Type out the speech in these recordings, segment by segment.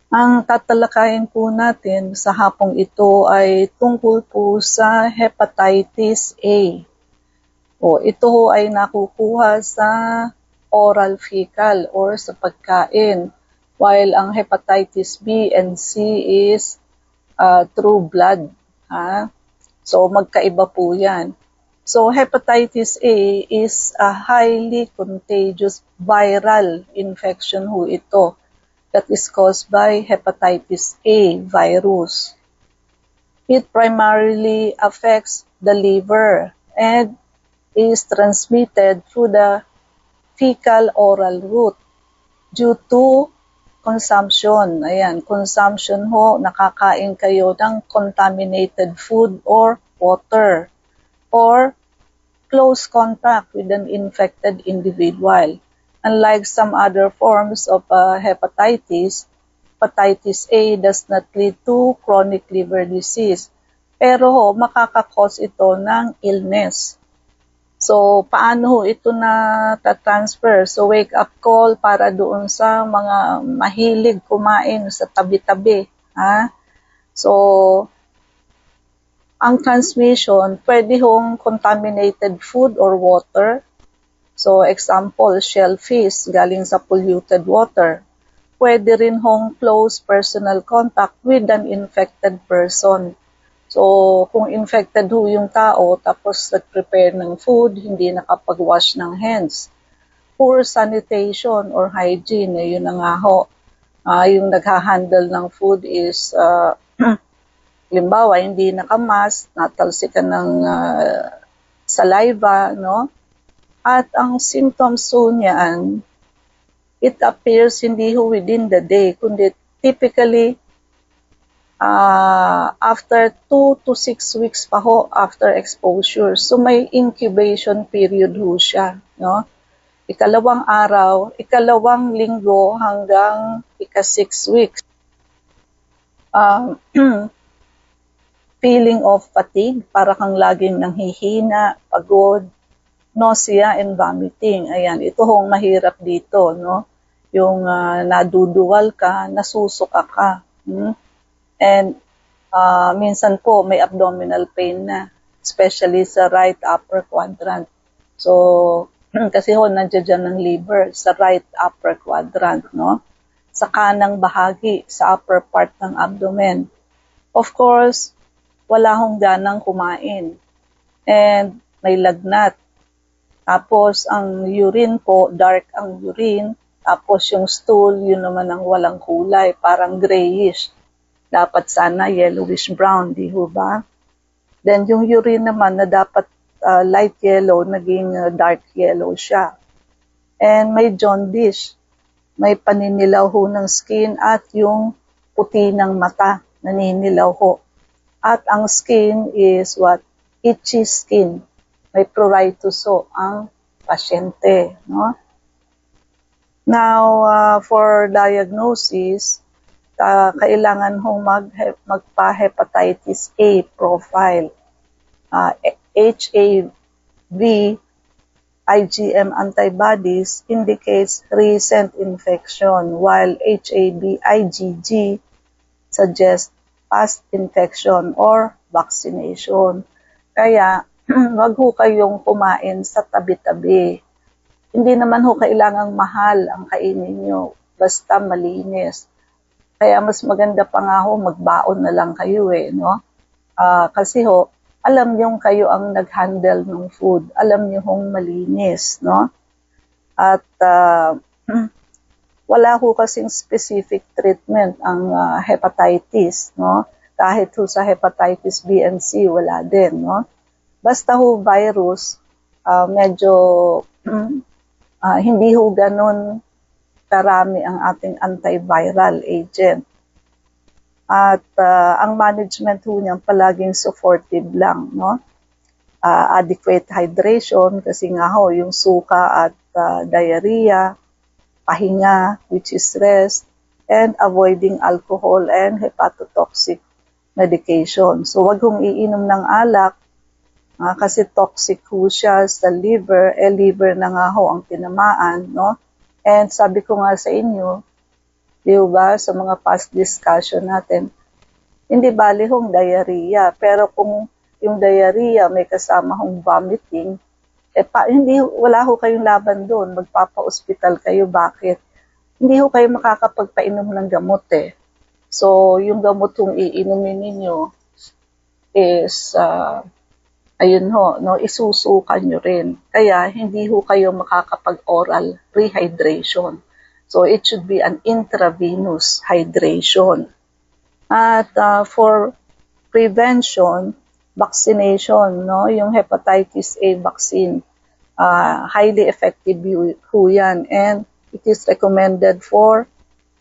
Ang tatalakayin po natin sa hapong ito ay tungkol po sa hepatitis A. Ito ay nakukuha sa oral fecal or sa pagkain, while ang hepatitis B and C is through blood. So magkaiba po yan. So hepatitis A is a highly contagious viral infection ho ito that is caused by hepatitis A virus. It primarily affects the liver and is transmitted through the fecal-oral route due to consumption. Ayan, consumption ho, nakakain kayo ng contaminated food or water or close contact with an infected individual. Unlike some other forms of hepatitis A does not lead to chronic liver disease. Pero makakakos ito ng illness. So, paano ito na transfer? So, wake up call para doon sa mga mahilig kumain sa tabi-tabi. So, ang transmission, pwede hong contaminated food or water. So, example, shellfish galing sa polluted water. Pwede rin hong close personal contact with an infected person. So, kung infected ho yung tao, tapos nag-prepare ng food, hindi nakapag-wash ng hands. Poor sanitation or hygiene, yun na nga ho. Yung nagha-handle ng food is, limbawa, hindi nakamask, natalsikan ng saliva, no? At ang symptoms ho niyan, it appears hindi ho within the day, kundi typically, after 2 to 6 weeks pa ho after exposure. So may incubation period ho siya, no? Ikalawang araw, ikalawang linggo hanggang ika-6 weeks. Feeling of fatigue, para kang laging nanghihina, pagod, nausea and vomiting. Ayan, ito hong mahirap dito, no? Yung naduduwal ka, nasusuka ka. And minsan po may abdominal pain na, especially sa right upper quadrant. So, kasi nandiyan ng liver sa right upper quadrant, no? Sa kanang bahagi, sa upper part ng abdomen. Of course, wala hong ganang kumain. And may lagnat. Tapos, ang urine po, dark ang urine. Tapos, yung stool, yun naman ang walang kulay, parang grayish. Dapat sana yellowish brown, di ho ba? Then yung urine naman na dapat light yellow, naging dark yellow siya. And may jaundice, may paninilaw ho ng skin at yung puti ng mata, naninilaw ho. At ang skin is what? Itchy skin. May pruritus ho ang pasyente, no? Now, for diagnosis, kailangan hong magpa-hepatitis A profile. HAV IgM antibodies indicates recent infection, while HAV IgG suggests past infection or vaccination. Kaya, wag ho kayong kumain sa tabi-tabi. Hindi naman ho kailangang mahal ang kainin nyo, basta malinis. Kaya mas maganda pa nga ho, magbaon na lang kayo no? Kasi ho, alam nyo kayo ang nag-handle ng food. Alam nyo hong malinis, no? At wala ho kasing specific treatment ang hepatitis, no? Kahit ho sa hepatitis B and C, wala din, no? Basta ho virus, medyo hindi ho ganun karami ang ating antiviral agent. At ang management ho niyan palaging supportive lang, no? Adequate hydration, kasi nga ho, yung suka at diarrhea, pahinga, which is rest, and avoiding alcohol and hepatotoxic medication. So, wag hong iinom ng alak, kasi toxic ho siya sa liver, liver na nga ho ang tinamaan, no? And sabi ko nga sa inyo, Di ba? Sa mga past discussion natin. Hindi bali hong diarrhea. Pero kung yung diarrhea may kasama hong vomiting, wala ho kayong laban doon. Magpapa-hospital kayo. Bakit? Hindi ho kayo makakapagpainom ng gamot eh. So, yung gamot hong iinumin ninyo is, ayun ho, no, isusukan nyo rin. Kaya, hindi ho kayo makakapag-oral rehydration. So, it should be an intravenous hydration. At for prevention, vaccination, no, yung hepatitis A vaccine, highly effective ho yan. And it is recommended for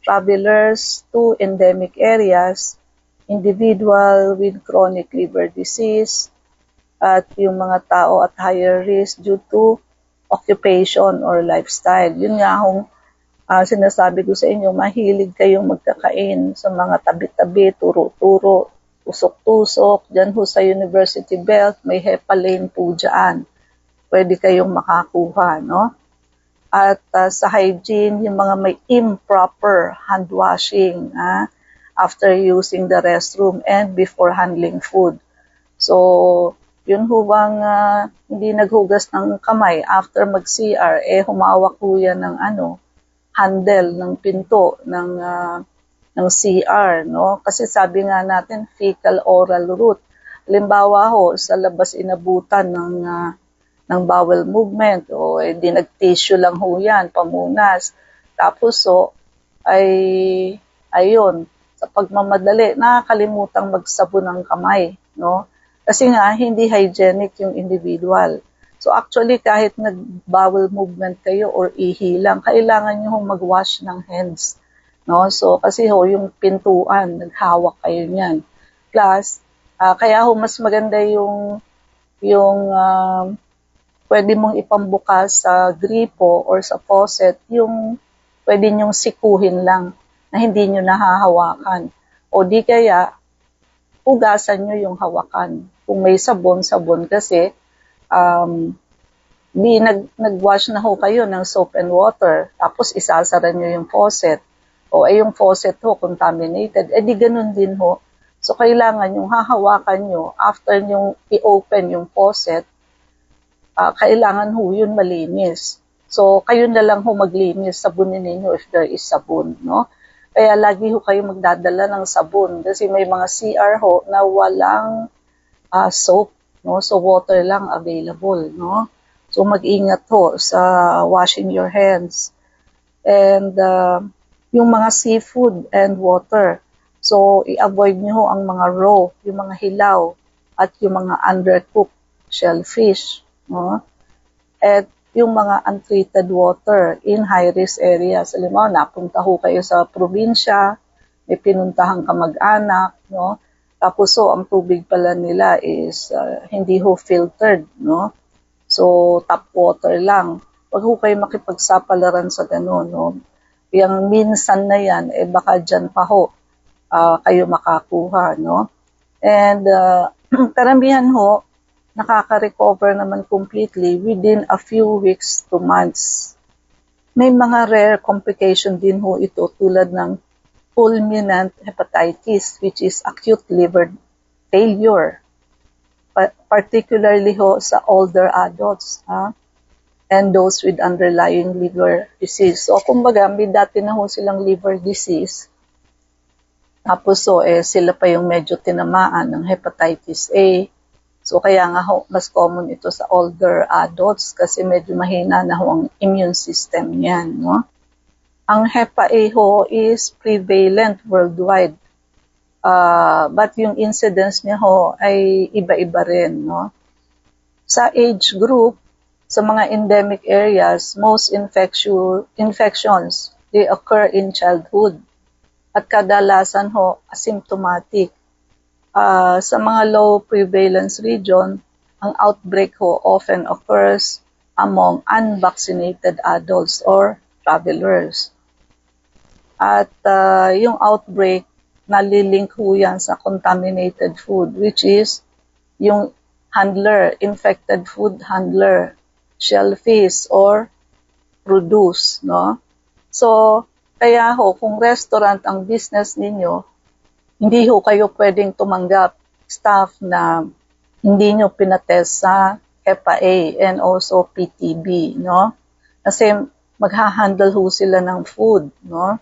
travelers to endemic areas, individual with chronic liver disease, at yung mga tao at higher risk due to occupation or lifestyle. Yun nga hong sinasabi ko sa inyo, mahilig kayong magkakain sa mga tabi-tabi, turo-turo, tusok-tusok. Diyan ho sa University Belt, may HEPA lane po dyan. Pwede kayong makakuha, no? At sa hygiene, yung mga may improper hand washing after using the restroom and before handling food. So, yun ho bang hindi naghugas ng kamay after mag-CR, humawak ho yan ng handle ng pinto ng CR, no? Kasi sabi nga natin fecal oral route. Halimbawa ho sa labas inabutan ng bowel movement o di nag-tissue lang ho yan, pamunas. Tapos ayun, sa pagmamadali nakakalimutang magsabon ng kamay, no? Kasi nga hindi hygienic yung individual. So actually, kahit nag-bowel movement kayo or ihi lang, kailangan nyo mag-wash ng hands. No? So, kasi yung pintuan, naghawak kayo niyan. Plus, kaya mas maganda yung pwede mong ipambukas sa gripo or sa faucet, yung pwede nyong sikuhin lang na hindi nyo nahahawakan. O di kaya, hugasan nyo yung hawakan. Kung may sabon kasi, nag-wash na ho kayo ng soap and water, tapos isasara nyo yung faucet, o yung faucet ho contaminated, di ganun din ho. So, kailangan yung hahawakan nyo, after nyo i-open yung faucet, kailangan ho yun malinis. So, kayo na lang ho maglinis, sabunin ninyo if there is sabon, no? Kaya lagi ho kayo magdadala ng sabon, kasi may mga CR ho na walang soap, no? So, water lang available, no? So, mag-ingat ho sa washing your hands. And yung mga seafood and water. So, i-avoid nyo ho ang mga raw, yung mga hilaw, at yung mga undercooked shellfish, no? At yung mga untreated water in high-risk areas. Halimbawa, napunta ho kayo sa probinsya, may pinuntahang kamag-anak, no? Tapos ang tubig pala nila is hindi ho filtered, no? So, tap water lang. Huwag ho kayo makipagsapalaran sa ganun, no? Yung minsan na yan, baka dyan pa ho kayo makakuha, no? And karamihan ho, nakaka-recover naman completely within a few weeks to months. May mga rare complication din ho ito tulad ng fulminant hepatitis, which is acute liver failure, particularly ho sa older adults and those with underlying liver disease. So, kumbaga, may dati na ho silang liver disease, tapos sila pa yung medyo tinamaan ng hepatitis A. So, kaya nga ho, mas common ito sa older adults kasi medyo mahina na ho ang immune system niyan, no? Ang Hepa A ho is prevalent worldwide. But yung incidence niya ho ay iba-iba rin, no? Sa age group, sa mga endemic areas, most infections, they occur in childhood. At kadalasan ho, asymptomatic. Sa mga low prevalence region, ang outbreak ho often occurs among unvaccinated adults or travelers. At yung outbreak, nalilink ho yan sa contaminated food, which is yung handler, infected food handler, shellfish or produce, no? So, Kaya ho, kung restaurant ang business ninyo, hindi ho kayo pwedeng tumanggap staff na hindi nyo pinatest sa HEPA-A and also PTB, no? Kasi magha-handle ho sila ng food, no?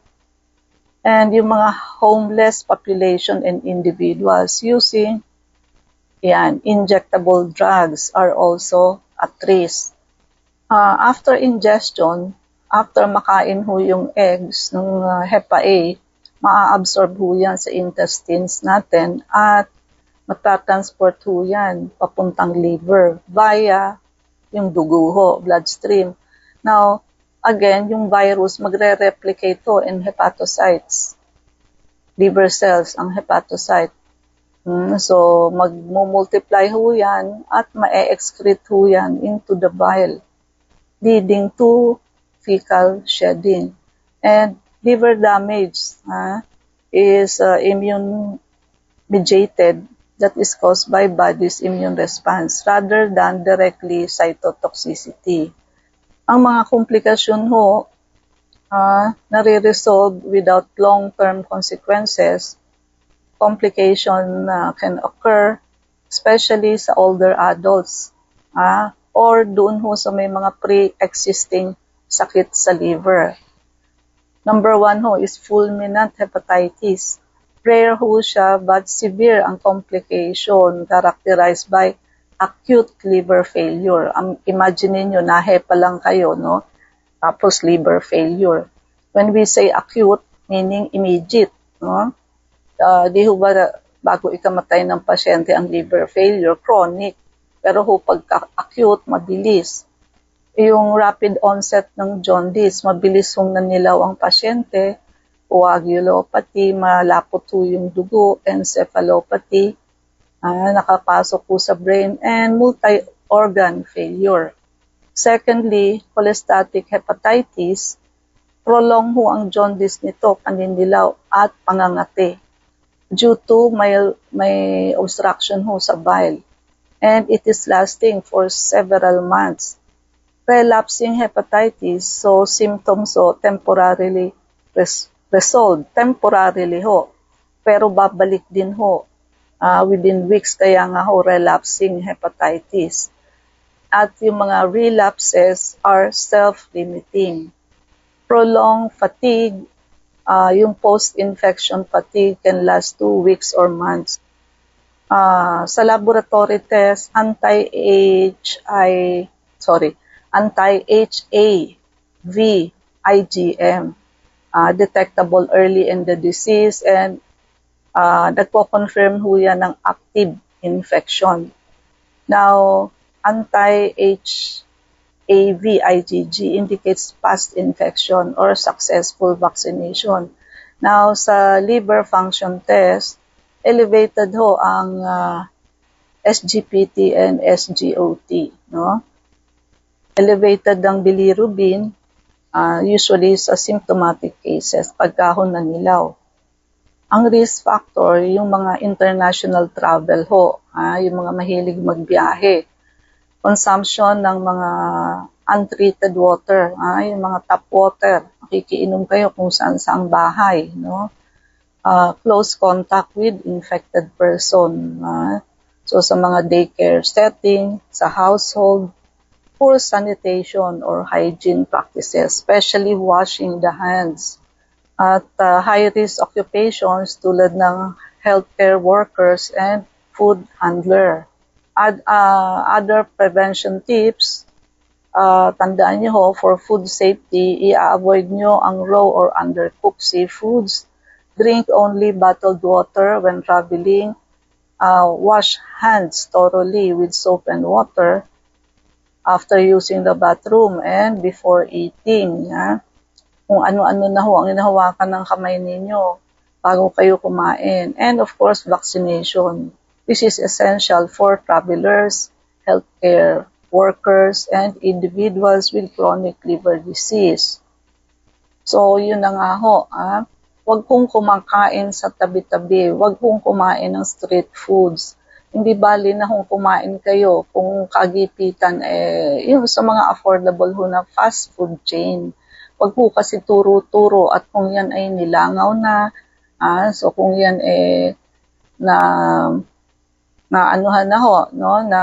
And yung mga homeless population and individuals using injectable drugs are also at risk. After ingestion, after makain ho yung eggs ng HEPA-A, maa-absorb ho yan sa intestines natin at matatransport ho yan papuntang liver via yung dugo ho, bloodstream. Now, again, yung virus magre-replicate ho in hepatocytes. Liver cells ang hepatocyte. So, mag-multiply ho yan at ma-excrete ho yan into the bile, leading to fecal shedding. And liver damage is immune-mediated, that is caused by body's immune response rather than directly cytotoxicity. Ang mga komplikasyon ho, nare-resolve without long-term consequences. Complication can occur, especially sa older adults, or doon ho sa may mga pre-existing sakit sa liver. Number 1 ho is fulminant hepatitis. Rare ho siya but severe ang complication characterized by acute liver failure. Imagine niyo na hepa lang kayo, no? Tapos liver failure. When we say acute, meaning immediate, no? Di ho ba bago ikamatay ng pasyente ang liver failure, chronic. Pero ho pagka acute, mabilis. Yung rapid onset ng jaundice, mabilis hong nanilaw ang pasyente, coagulopathy, malapot ho yung dugo, encephalopathy, nakapasok po sa brain, and multi-organ failure. Secondly, cholestatic hepatitis, prolong ho ang jaundice nito, paninilaw at pangangati due to may obstruction ho sa bile. And it is lasting for several months. Relapsing hepatitis, so symptoms ho temporarily resolved, temporarily ho, pero babalik din ho within weeks, kaya nga ho relapsing hepatitis. At yung mga relapses are self-limiting. Prolonged fatigue, yung post-infection fatigue can last 2 weeks or months. Sa laboratory test, anti-HAV IgM, detectable early in the disease, and nagpo-confirm ho yan ng active infection. Now, anti-HAV IgG indicates past infection or successful vaccination. Now, sa liver function test, elevated ho ang SGPT and SGOT, no? Elevated ang bilirubin, usually sa symptomatic cases, pagka ho nanilaw. Ang risk factor, yung mga international travel ho, yung mga mahilig magbiyahe. Consumption ng mga untreated water, yung mga tap water, makikiinom kayo kung saan-saang bahay, no? Close contact with infected person. So sa mga daycare setting, sa household, poor sanitation or hygiene practices, especially washing the hands. At high-risk occupations tulad ng healthcare workers and food handler. Other prevention tips, tandaan nyo ho, for food safety, i-avoid nyo ang raw or undercooked seafoods. Drink only bottled water when traveling. Wash hands thoroughly with soap and water after using the bathroom and before eating. Kung ano-ano na ho ang inahawakan ng kamay ninyo bago kayo kumain. And of course, vaccination. This is essential for travelers, healthcare workers, and individuals with chronic liver disease. So, yun na nga ho. Huwag kong kumakain sa tabi-tabi. Huwag kong kumain ng street foods. Hindi bali na kung kumain kayo, kung kagipitan, yung sa mga affordable ho na fast food chain. wag po kasi turo-turo at kung yan ay nilangaw na, so kung yan na anuhan na ho, no, na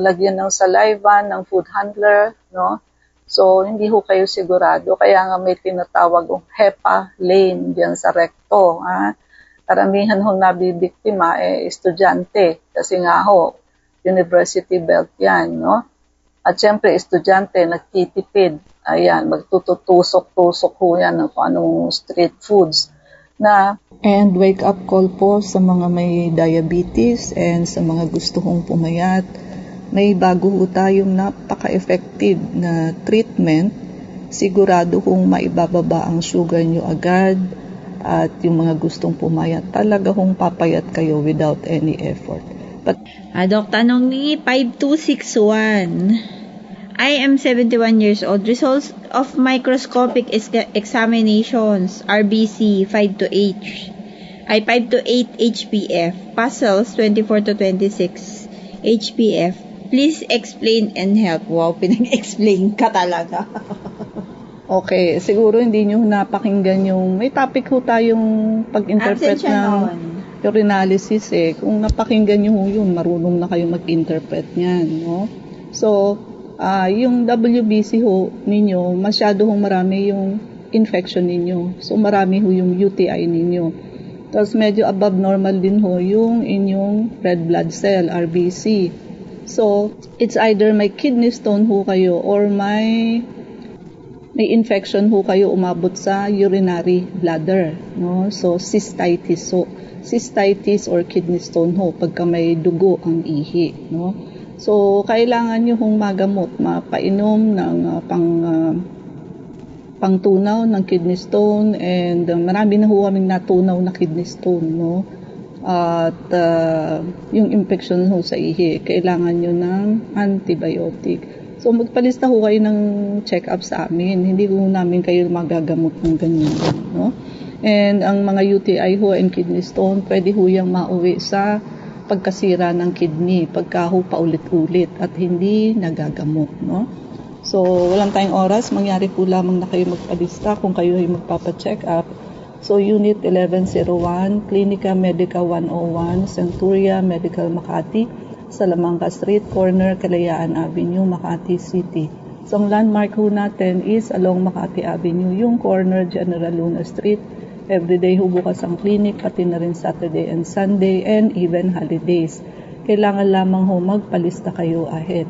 lagyan ng saliva ng food handler, no. So hindi ho kayo sigurado, kaya nga may tinatawag ng HEPA lane diyan sa recto, Karamihan ho nabibiktima estudyante kasi nga ho university belt 'yan, no. At syempre estudyante nagtitipid, ayan, magtutusok-tusok ho yan ng kung anong street foods na. And wake up call po sa mga may diabetes and sa mga gusto hong pumayat. May bago ho tayong napaka-effective na treatment. Sigurado hong maibababa ang sugar nyo agad at yung mga gustong pumayat, talaga hong papayat kayo without any effort. But, Dok, tanong ni 5261. I am 71 years old. Results of microscopic examinations, RBC 5 to 8 HPF, puzzles 24 to 26 HPF. Please explain and help. Wow, pinag-explain ka talaga. Okay, siguro hindi nyo napakinggan yung, may topic ho tayong pag-interpret ng urinalysis Kung napakinggan nyo yun, marunong na kayo mag-interpret niyan, no? So, yung WBC ho ninyo, masyado hong marami yung infection ninyo. So, marami ho yung UTI ninyo. Tapos, medyo above normal din ho yung inyong red blood cell, RBC. So, it's either may kidney stone ho kayo or may infection ho kayo umabot sa urinary bladder, no? So, cystitis. So, cystitis or kidney stone ho pagka may dugo ang ihi, no? So, kailangan nyo hong magamot, mapainom ng pangtunaw ng kidney stone and marami na ho kaming natunaw na kidney stone, no? At yung infection ho sa ihi, kailangan nyo ng antibiotic. So, magpalista ho kayo ng check-up sa amin. Hindi ho namin kayo magagamot ng ganyan, no? And ang mga UTI ho and kidney stone, pwede ho yung mauwi sa pagkasira ng kidney, pagka ho paulit-ulit at hindi nagagamot, no? So, walang tayong oras. Mangyari po lamang na kayo magpalista kung kayo ay magpapacheck up. So, Unit 1101, Clinica Medica 101, Centuria Medical Makati, Salamanca Street, corner Kalayaan Avenue, Makati City. So, ang landmark ho natin is along Makati Avenue, yung corner General Luna Street. Everyday ho bukas ang clinic, pati na rin Saturday and Sunday, and even holidays. Kailangan lamang ho magpalista kayo ahead.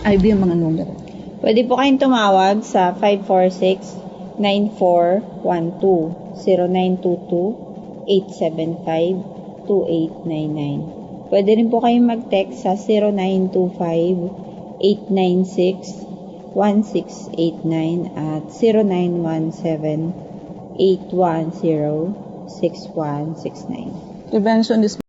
IB ang mga numero. Pwede po kayong tumawag sa 546-9412, 0922-875-2899. Pwede rin po kayong mag-text sa 0925-896-1689 at 0917-810-6169. Prevention is